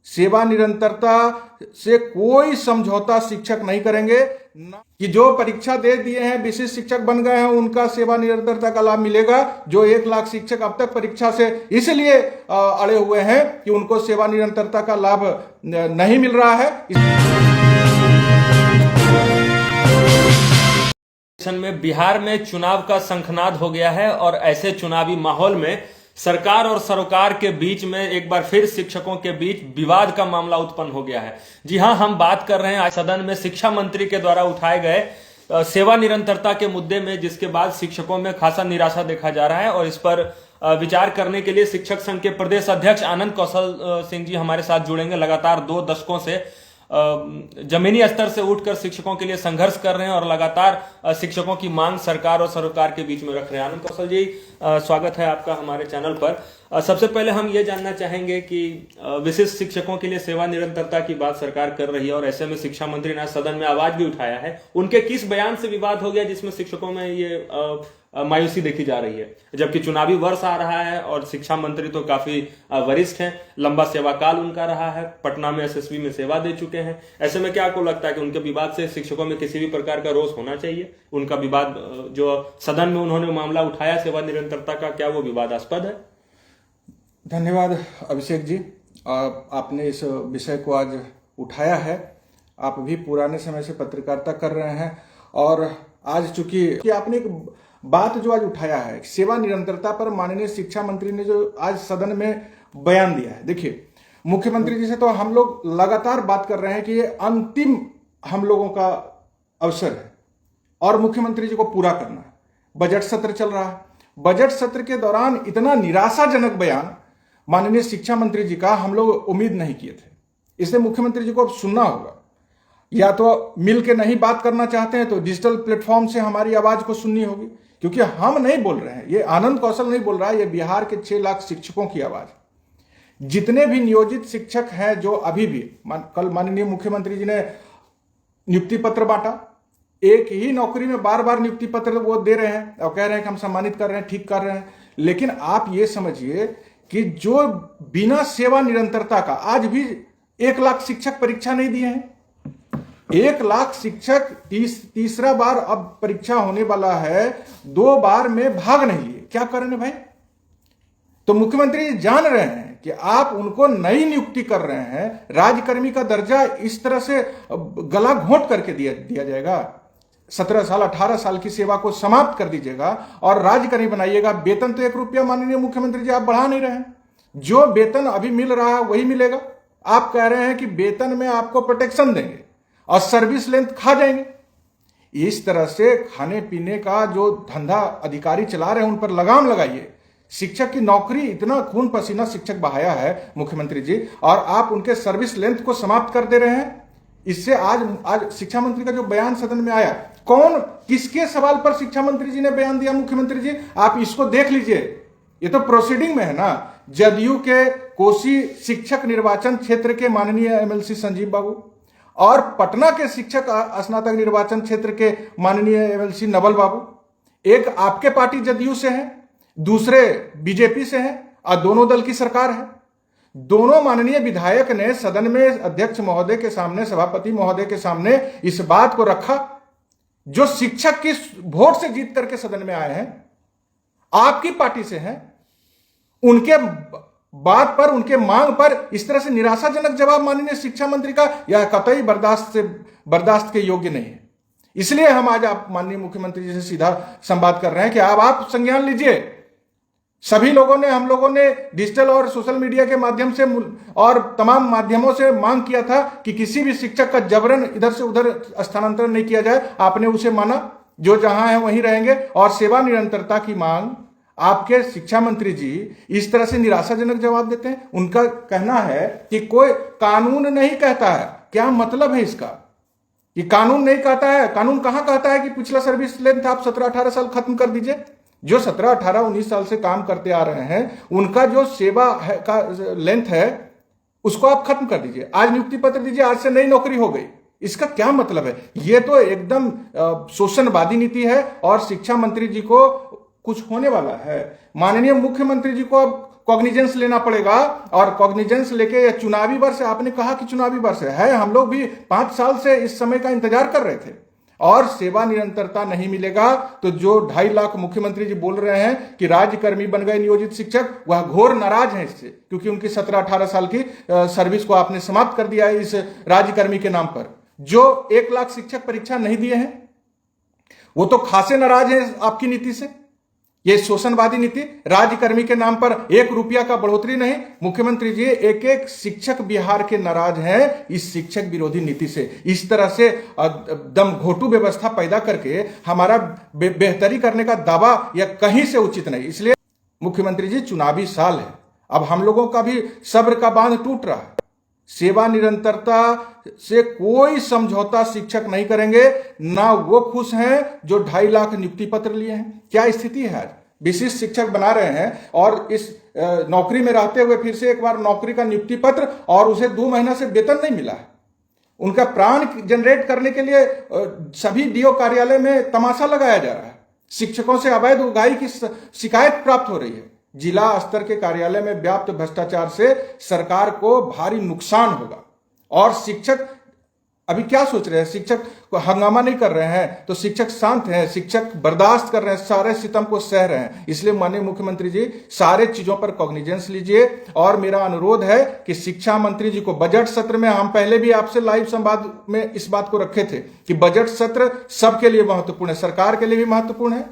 सेवा निरंतरता से कोई समझौता शिक्षक नहीं करेंगे। कि जो परीक्षा दे दिए हैं, विशिष्ट शिक्षक बन गए हैं, उनका सेवा निरंतरता का लाभ मिलेगा। जो 1 लाख शिक्षक अब तक परीक्षा से इसलिए अड़े हुए हैं कि उनको सेवा निरंतरता का लाभ नहीं मिल रहा है। में बिहार में चुनाव का शंखनाद हो गया है और ऐसे चुनावी माहौल में सरकार और सरोकार के बीच में एक बार फिर शिक्षकों के बीच विवाद का मामला उत्पन्न हो गया है। जी हां, हम बात कर रहे हैं आज सदन में शिक्षा मंत्री के द्वारा उठाए गए सेवा निरंतरता के मुद्दे में, जिसके बाद शिक्षकों में खासा निराशा देखा जा रहा है। और इस पर विचार करने के लिए शिक्षक संघ के प्रदेश अध्यक्ष आनंद कौशल सिंह जी हमारे साथ जुड़ेंगे। लगातार 2 दशकों से जमीनी स्तर से उठकर शिक्षकों के लिए संघर्ष कर रहे हैं और लगातार शिक्षकों की मांग सरकार और सरोकार के बीच में रख रहे हैं। आनंद कौशल जी, स्वागत है आपका हमारे चैनल पर। सबसे पहले हम ये जानना चाहेंगे कि विशिष्ट शिक्षकों के लिए सेवा निरंतरता की बात सरकार कर रही है और ऐसे में शिक्षा मंत्री ने सदन में आवाज भी उठाया है। उनके किस बयान से विवाद हो गया जिसमें शिक्षकों में ये मायूसी देखी जा रही है, जबकि चुनावी वर्ष आ रहा है और शिक्षा मंत्री तो काफी वरिष्ठ हैं, लंबा सेवा काल उनका रहा है, पटना में एसएसबी में सेवा दे चुके हैं। ऐसे में क्या आपको लगता है कि उनके विवाद से शिक्षकों में किसी भी प्रकार का रोष होना चाहिए? उनका विवाद जो सदन में उन्होंने मामला उठाया सेवा निरंतरता का, क्या वो विवादास्पद है? धन्यवाद अभिषेक जी, आपने इस विषय को आज उठाया है। आप भी पुराने समय से पत्रकारिता कर रहे हैं और आज चूंकि आपने एक बात जो आज उठाया है सेवा निरंतरता पर, माननीय शिक्षा मंत्री ने जो आज सदन में बयान दिया है, देखिए मुख्यमंत्री जी से तो हम लोग लगातार बात कर रहे हैं कि ये अंतिम हम लोगों का अवसर है और मुख्यमंत्री जी को पूरा करना है। बजट सत्र चल रहा है, बजट सत्र के दौरान इतना निराशाजनक बयान माननीय शिक्षा मंत्री जी का हम लोग उम्मीद नहीं किए थे। इसलिए मुख्यमंत्री जी को अब सुनना होगा, या तो मिल के नहीं बात करना चाहते हैं तो डिजिटल प्लेटफॉर्म से हमारी आवाज को सुननी होगी, क्योंकि हम नहीं बोल रहे हैं, ये आनंद कौशल नहीं बोल रहा है, ये बिहार के 6 लाख शिक्षकों की आवाज। जितने भी नियोजित शिक्षक हैं जो अभी भी, कल माननीय मुख्यमंत्री जी ने नियुक्ति पत्र बांटा, एक ही नौकरी में बार बार नियुक्ति पत्र वो दे रहे हैं और कह रहे हैं कि हम सम्मानित कर रहे हैं, ठीक कर रहे हैं। लेकिन आप ये समझिए कि जो बिना सेवा निरंतरता का आज भी 1 लाख शिक्षक परीक्षा नहीं दिए हैं। 1 लाख शिक्षक तीसरा बार अब परीक्षा होने वाला है, 2 बार में भाग नहीं लिए, क्या करें भाई? तो मुख्यमंत्री जान रहे हैं कि आप उनको नई नियुक्ति कर रहे हैं, राजकर्मी का दर्जा इस तरह से गला घोंट करके दिया जाएगा, 17 साल 18 साल की सेवा को समाप्त कर दीजिएगा और राजकर्मी बनाइएगा। वेतन तो 1 रुपया माननीय मुख्यमंत्री जी आप बढ़ा नहीं रहे हैं, जो वेतन अभी मिल रहा है वही मिलेगा। आप कह रहे हैं कि वेतन में आपको प्रोटेक्शन देंगे और सर्विस लेंथ खा जाएंगे। इस तरह से खाने पीने का जो धंधा अधिकारी चला रहे हैं उन पर लगाम लगाइए। शिक्षक की नौकरी, इतना खून पसीना शिक्षक बहाया है मुख्यमंत्री जी, और आप उनके सर्विस लेंथ को समाप्त कर दे रहे हैं। इससे आज शिक्षा मंत्री का जो बयान सदन में आया, कौन किसके सवाल पर शिक्षा मंत्री जी ने बयान दिया? मुख्यमंत्री जी आप इसको देख लीजिए, ये तो प्रोसीडिंग में है ना। जदयू के कोसी शिक्षक निर्वाचन क्षेत्र के माननीय एमएलसी संजीव बाबू और पटना के शिक्षक स्नातक निर्वाचन क्षेत्र के माननीय एमएलसी नवल बाबू, एक आपके पार्टी जदयू से हैं, दूसरे बीजेपी से हैं और दोनों दल की सरकार है। दोनों माननीय विधायक ने सदन में अध्यक्ष महोदय के सामने, सभापति महोदय के सामने इस बात को रखा, जो शिक्षक की वोट से जीत करके सदन में आए हैं, आपकी पार्टी से हैं, उनके बात पर, उनके मांग पर इस तरह से निराशाजनक जवाब माननीय शिक्षा मंत्री का यह कतई बर्दाश्त के योग्य नहीं है। इसलिए हम आज आप माननीय मुख्यमंत्री जी से सीधा संवाद कर रहे हैं कि आप संज्ञान लीजिए। सभी लोगों ने, हम लोगों ने डिजिटल और सोशल मीडिया के माध्यम से और तमाम माध्यमों से मांग किया था कि किसी भी शिक्षक का जबरन इधर से उधर स्थानांतरण नहीं किया जाए। आपने उसे माना, जो जहां है वहीं रहेंगे। और सेवा निरंतरता की मांग आपके शिक्षा मंत्री जी इस तरह से निराशाजनक जवाब देते हैं। उनका कहना है कि कोई कानून नहीं कहता है। क्या मतलब है इसका? कि कानून नहीं कहता है? कानून कहां कहता है कि पिछला सर्विस लेंथ आप 17-18 साल खत्म कर दीजिए? जो 17, 18, 19 साल से काम करते आ रहे हैं, उनका जो सेवा का लेंथ है उसको आप खत्म कर दीजिए। आज नियुक्ति पत्र दीजिए, आज से नई नौकरी हो गई। इसका क्या मतलब है? यह तो एकदम शोषणवादी नीति है और शिक्षा मंत्री जी को कुछ होने वाला है। माननीय मुख्यमंत्री जी को अब कॉग्निजेंस लेना पड़ेगा। और कॉग्निजेंस लेके ये चुनावी वर्ष, आपने कहा कि चुनावी वर्ष है, हम लोग भी 5 साल से इस समय का इंतजार कर रहे थे और सेवा निरंतरता नहीं मिलेगा तो जो 2.5 लाख मुख्यमंत्री जी बोल रहे हैं कि राज्यकर्मी बन गए नियोजित शिक्षक, वह घोर नाराज हैं इससे, क्योंकि उनकी 17-18 साल की सर्विस को आपने समाप्त कर दिया है इस राज्यकर्मी के नाम पर। जो 1 लाख शिक्षक परीक्षा नहीं दिए हैं वो तो खासे नाराज हैं आपकी नीति से। ये शोषणवादी नीति, राज्यकर्मी के नाम पर 1 रुपया का बढ़ोतरी नहीं। मुख्यमंत्री जी, एक शिक्षक बिहार के नाराज हैं इस शिक्षक विरोधी नीति से। इस तरह से दम घोटू व्यवस्था पैदा करके हमारा बेहतरी करने का दावा यह कहीं से उचित नहीं। इसलिए मुख्यमंत्री जी, चुनावी साल है, अब हम लोगों का भी सब्र का बांध टूट रहा है। सेवा निरंतरता से कोई समझौता शिक्षक नहीं करेंगे, ना वो खुश हैं जो 2.5 लाख नियुक्ति पत्र लिए हैं। क्या स्थिति है आज? विशिष्ट शिक्षक बना रहे हैं और इस नौकरी में रहते हुए फिर से एक बार नौकरी का नियुक्ति पत्र और उसे 2 महीना से वेतन नहीं मिला है। उनका प्राण जनरेट करने के लिए सभी डीओ कार्यालय में तमाशा लगाया जा रहा है। शिक्षकों से अवैध उगाही की शिकायत प्राप्त हो रही है। जिला स्तर के कार्यालय में व्याप्त भ्रष्टाचार से सरकार को भारी नुकसान होगा। और शिक्षक अभी क्या सोच रहे हैं? शिक्षक को हंगामा नहीं कर रहे हैं तो शिक्षक शांत हैं, शिक्षक बर्दाश्त कर रहे हैं, सारे सितम को सह रहे हैं। इसलिए माननीय मुख्यमंत्री जी, सारे चीजों पर कॉग्निजेंस लीजिए। और मेरा अनुरोध है कि शिक्षा मंत्री जी को बजट सत्र में, हम पहले भी आपसे लाइव संवाद में इस बात को रखे थे कि बजट सत्र सबके लिए महत्वपूर्ण है, सरकार के लिए भी महत्वपूर्ण है,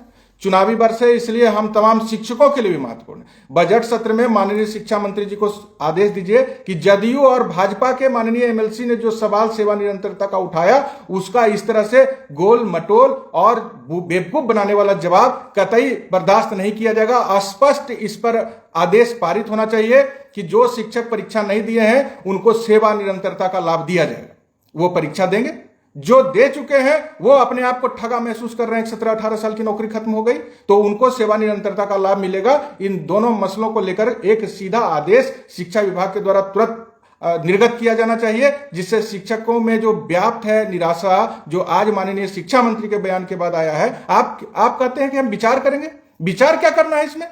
चुनावी वर्ष है इसलिए हम तमाम शिक्षकों के लिए भी महत्वपूर्ण है। बजट सत्र में माननीय शिक्षा मंत्री जी को आदेश दीजिए कि जदयू और भाजपा के माननीय एमएलसी ने जो सवाल सेवा निरंतरता का उठाया उसका इस तरह से गोल मटोल और बेवकूफ बनाने वाला जवाब कतई बर्दाश्त नहीं किया जाएगा। स्पष्ट इस पर आदेश पारित होना चाहिए कि जो शिक्षक परीक्षा नहीं दिए हैं उनको सेवा निरंतरता का लाभ दिया जाएगा। वो परीक्षा देंगे, जो दे चुके हैं वो अपने आप को ठगा महसूस कर रहे हैं, 17-18 साल की नौकरी खत्म हो गई तो उनको सेवा निरंतरता का लाभ मिलेगा। इन दोनों मसलों को लेकर एक सीधा आदेश शिक्षा विभाग के द्वारा तुरंत निर्गत किया जाना चाहिए, जिससे शिक्षकों में जो व्याप्त है निराशा, जो आज माननीय शिक्षा मंत्री के बयान के बाद आया है। आप कहते हैं कि हम विचार करेंगे। विचार क्या करना है इसमें?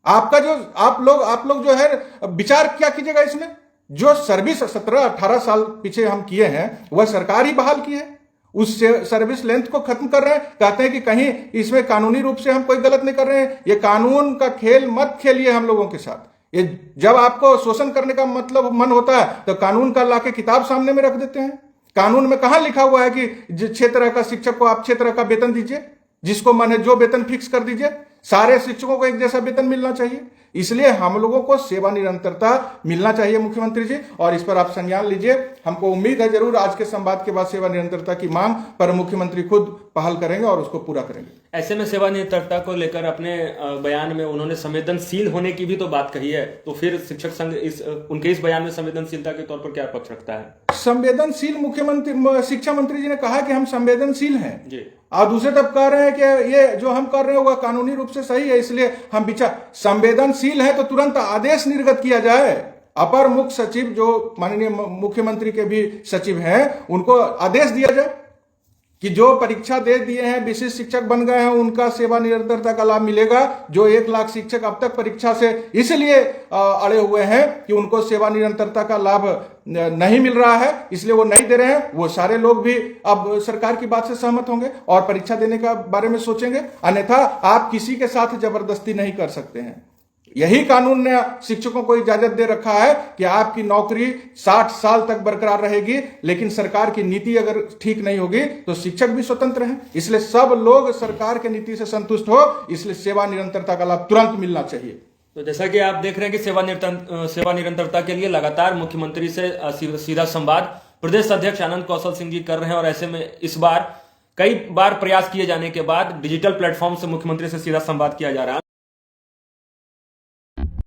आपका जो आप लोग जो है विचार क्या कीजिएगा इसमें? जो सर्विस 17-18 साल पीछे हम किए हैं वह सरकार ही बहाल की है, उस सर्विस लेंथ को खत्म कर रहे हैं। कहते हैं कि कहीं इसमें कानूनी रूप से हम कोई गलत नहीं कर रहे हैं। ये कानून का खेल मत खेलिए हम लोगों के साथ। ये जब आपको शोषण करने का मतलब मन होता है तो कानून का लाके किताब सामने में रख देते हैं। कानून में कहां लिखा हुआ है कि 6 तरह का शिक्षक को आप 6 तरह का वेतन दीजिए, जिसको मन है जो वेतन फिक्स कर दीजिए। सारे शिक्षकों को एक जैसा वेतन मिलना चाहिए। इसलिए हम लोगों को सेवा निरंतरता मिलना चाहिए मुख्यमंत्री जी, और इस पर आप संज्ञान लीजिए। हमको उम्मीद है जरूर आज के संवाद के बाद सेवा निरंतरता की मांग पर मुख्यमंत्री खुद पहल करेंगे और उसको पूरा करेंगे। ऐसे में सेवा निरंतरता को लेकर अपने बयान में उन्होंने संवेदनशील होने की भी तो बात कही है, तो फिर शिक्षक संघ उनके इस बयान में संवेदनशीलता के तौर पर क्या पक्ष रखता है? संवेदनशील मुख्यमंत्री शिक्षा मंत्री जी ने कहा कि हम संवेदनशील हैं जी, और दूसरे तब कह रहे हैं कि ये जो हम कर रहे हैं वह कानूनी रूप से सही है, इसलिए हम विचार संवेदनशील है तो तुरंत आदेश निर्गत किया जाए। अपर मुख्य सचिव जो माननीय मुख्यमंत्री के भी सचिव हैं उनको आदेश दिया जाए कि जो परीक्षा दे दिए हैं, विशिष्ट शिक्षक बन गए हैं, उनका सेवा निरंतरता का लाभ मिलेगा। जो 1 लाख शिक्षक अब तक परीक्षा से इसलिए अड़े हुए हैं कि उनको सेवा निरंतरता का लाभ नहीं मिल रहा है, इसलिए वो नहीं दे रहे हैं, वो सारे लोग भी अब सरकार की बात से सहमत होंगे और परीक्षा देने का बारे में सोचेंगे। अन्यथा आप किसी के साथ जबरदस्ती नहीं कर सकते हैं। यही कानून ने शिक्षकों को इजाजत दे रखा है कि आपकी नौकरी 60 साल तक बरकरार रहेगी, लेकिन सरकार की नीति अगर ठीक नहीं होगी तो शिक्षक भी स्वतंत्र हैं। इसलिए सब लोग सरकार की नीति से संतुष्ट हो, इसलिए सेवा निरंतरता का लाभ तुरंत मिलना चाहिए। तो जैसा कि आप देख रहे हैं कि सेवा निरंतरता के लिए लगातार मुख्यमंत्री से सीधा संवाद प्रदेश अध्यक्ष आनंद कौशल सिंह जी कर रहे हैं, और ऐसे में इस बार कई बार प्रयास किए जाने के बाद डिजिटल प्लेटफॉर्म से मुख्यमंत्री से सीधा संवाद किया जा रहा है।